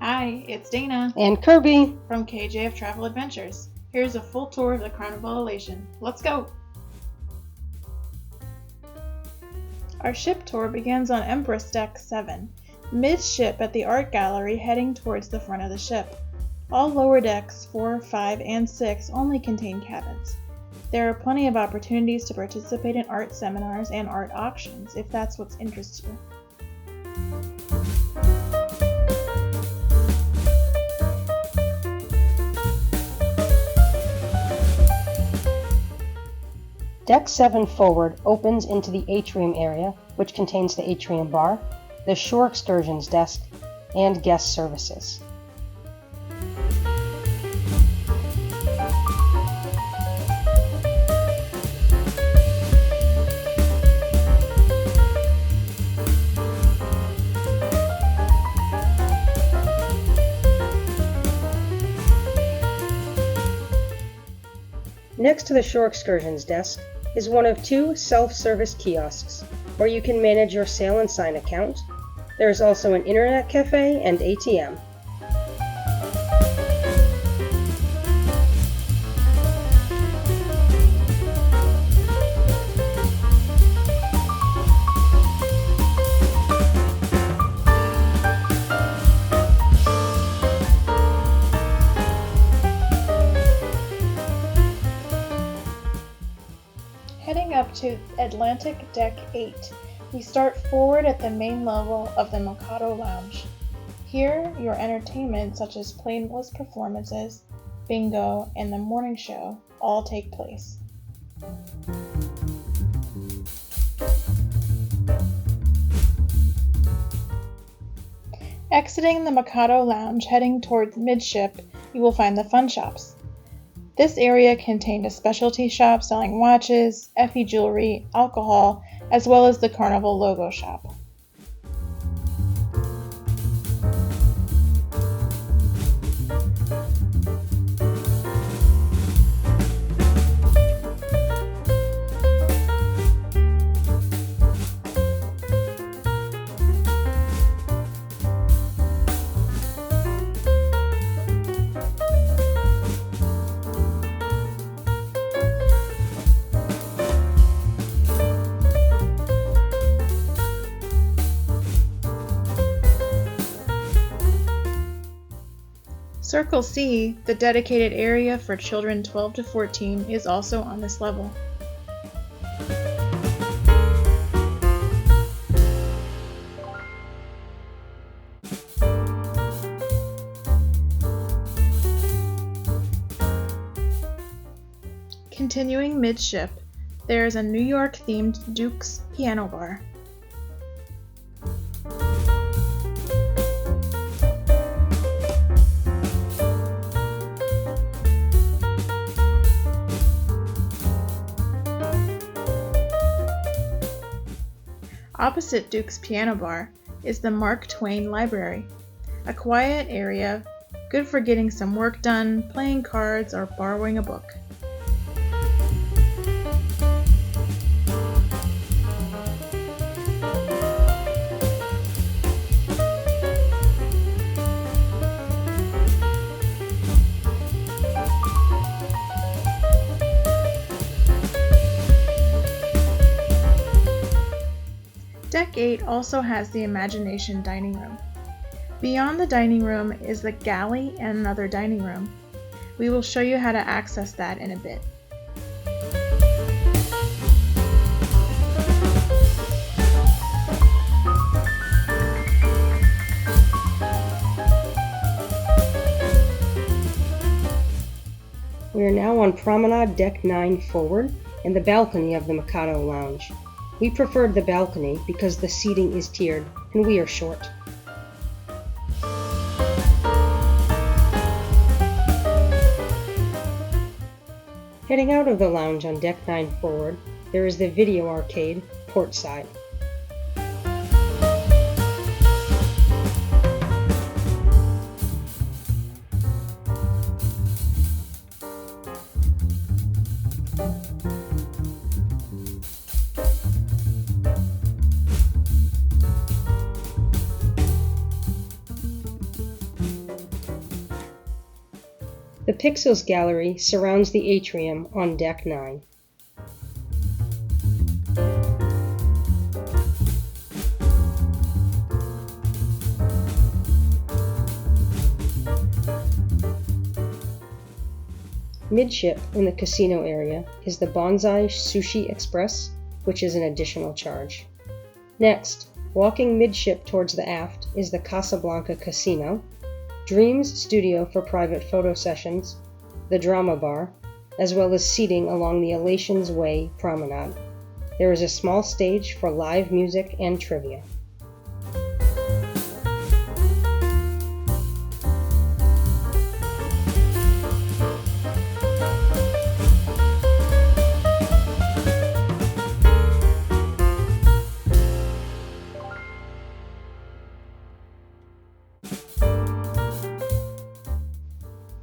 Hi, it's Dana and Kirby from KJF-TravelAdventures. Here's a full tour of the Carnival Elation. Let's go! Our ship tour begins on Empress Deck 7, midship at the art gallery heading towards the front of the ship. All lower decks 4, 5, and 6 only contain cabins. There are plenty of opportunities to participate in art seminars and art auctions if that's what interests you. Deck 7 forward opens into the Atrium area, which contains the Atrium bar, the Shore Excursions desk, and guest services. Next to the Shore Excursions desk is one of 2 self-service kiosks where you can manage your sail and sign account. There is also an internet cafe and ATM. Heading up to Atlantic Deck 8, we start forward at the main level of the Mikado Lounge. Here, your entertainment such as playlist performances, bingo, and the morning show all take place. Exiting the Mikado Lounge heading towards midship, you will find the fun shops. This area contained a specialty shop selling watches, Effie jewelry, alcohol, as well as the Carnival logo shop. Circle C, the dedicated area for children 12 to 14, is also on this level. Continuing midship, there is a New York-themed Duke's Piano Bar. Opposite Duke's Piano Bar is the Mark Twain Library, a quiet area good for getting some work done, playing cards, or borrowing a book. Deck 8 also has the Imagination Dining Room. Beyond the dining room is the galley and another dining room. We will show you how to access that in a bit. We are now on Promenade Deck 9 forward and the balcony of the Mikado Lounge. We preferred the balcony because the seating is tiered and we are short. Heading out of the lounge on Deck 9 forward, there is the video arcade, port side. The Pixels Gallery surrounds the atrium on Deck 9. Midship in the casino area is the Bonsai Sushi Express, which is an additional charge. Next, walking midship towards the aft is the Casablanca Casino, Dreams Studio for private photo sessions, the Drama Bar, as well as seating along the Elation's Way Promenade. There is a small stage for live music and trivia.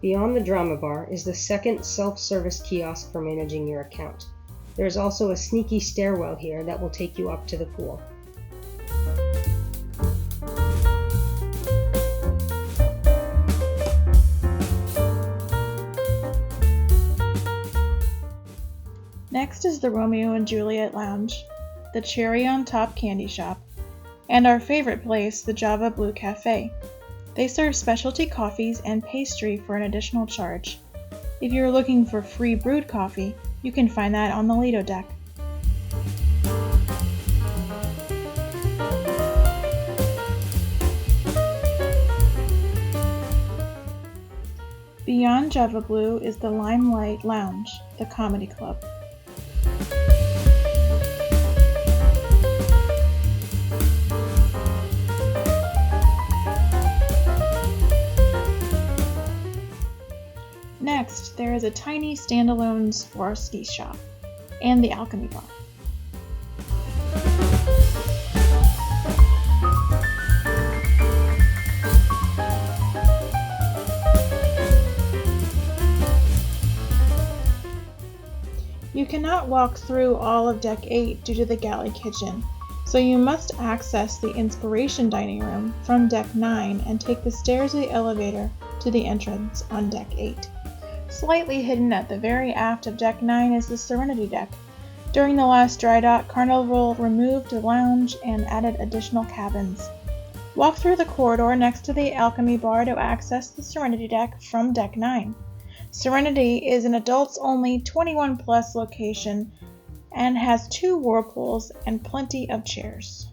Beyond the Drama Bar is the second self-service kiosk for managing your account. There is also a sneaky stairwell here that will take you up to the pool. Next is the Romeo and Juliet Lounge, the Cherry on Top Candy Shop, and our favorite place, the Java Blue Cafe. They serve specialty coffees and pastry for an additional charge. If you're looking for free brewed coffee, you can find that on the Lido Deck. Beyond Java Blue is the Limelight Lounge, the comedy club. Next, there is a tiny standalone Swarovski shop and the Alchemy Bar. You cannot walk through all of Deck 8 due to the galley kitchen, so you must access the Inspiration Dining Room from Deck 9 and take the stairs or the elevator to the entrance on Deck 8. Slightly hidden at the very aft of Deck 9 is the Serenity Deck. During the last dry dock, Carnival removed the lounge and added additional cabins. Walk through the corridor next to the Alchemy Bar to access the Serenity Deck from Deck 9. Serenity is an adults-only 21+ location and has 2 whirlpools and plenty of chairs.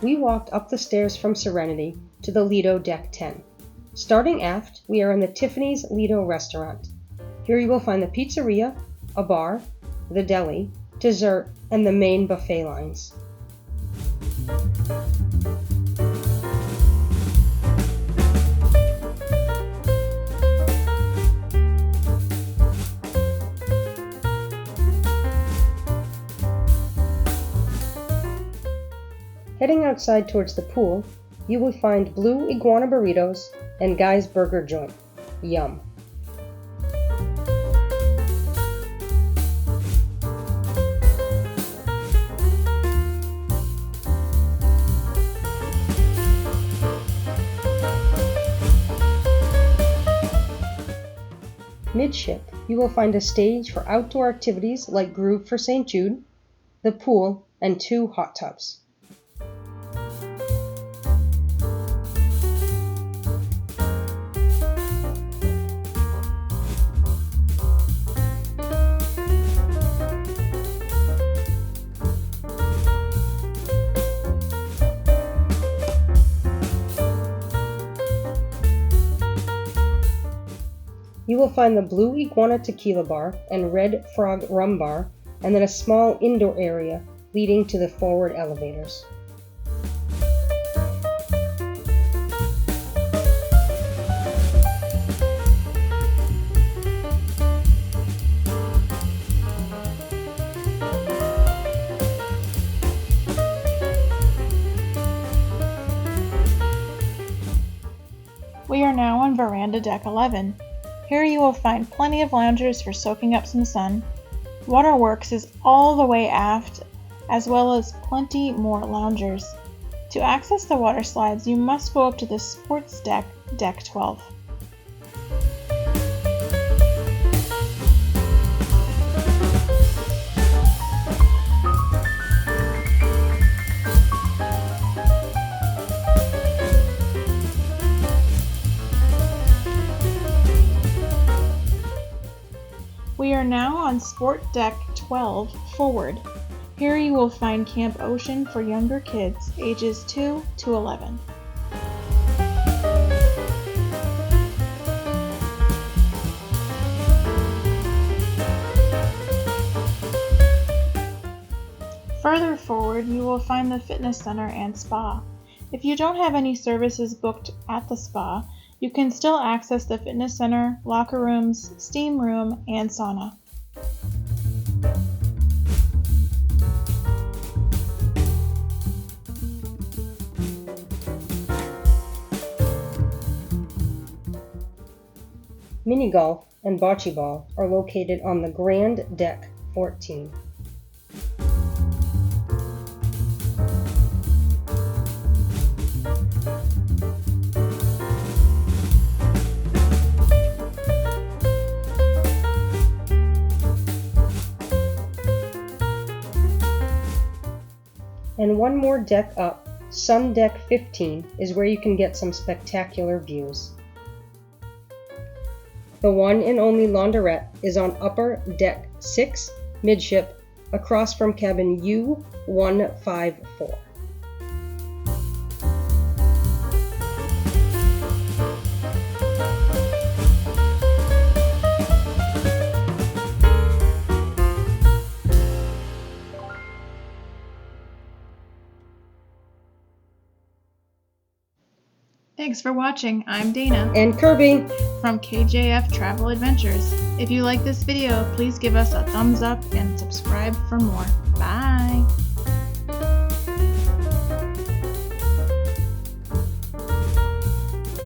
We walked up the stairs from Serenity to the Lido Deck 10. Starting aft, we are in the Tiffany's Lido restaurant. Here you will find the pizzeria, a bar, the deli, dessert, and the main buffet lines. Heading outside towards the pool, you will find Blue Iguana Burritos and Guy's Burger Joint. Yum! Midship, you will find a stage for outdoor activities like Groove for St. Jude, the pool, and 2 hot tubs. You will find the Blue Iguana Tequila Bar and Red Frog Rum Bar, and then a small indoor area leading to the forward elevators. We are now on Veranda Deck 11. Here you will find plenty of loungers for soaking up some sun. Waterworks is all the way aft, as well as plenty more loungers. To access the water slides, you must go up to the sports deck, Deck 12. We are now on Sport Deck 12 Forward. Here you will find Camp Ocean for younger kids, ages 2 to 11. Further forward, you will find the fitness center and spa. If you don't have any services booked at the spa, you can still access the fitness center, locker rooms, steam room, and sauna. Mini golf and bocce ball are located on the Grand Deck 14. And one more deck up, Sun Deck 15, is where you can get some spectacular views. The one and only launderette is on Upper Deck 6, Midship, across from cabin U154. Thanks for watching. I'm Dana. And Kirby from KJF-TravelAdventures. If you like this video, please give us a thumbs up and subscribe for more. Bye!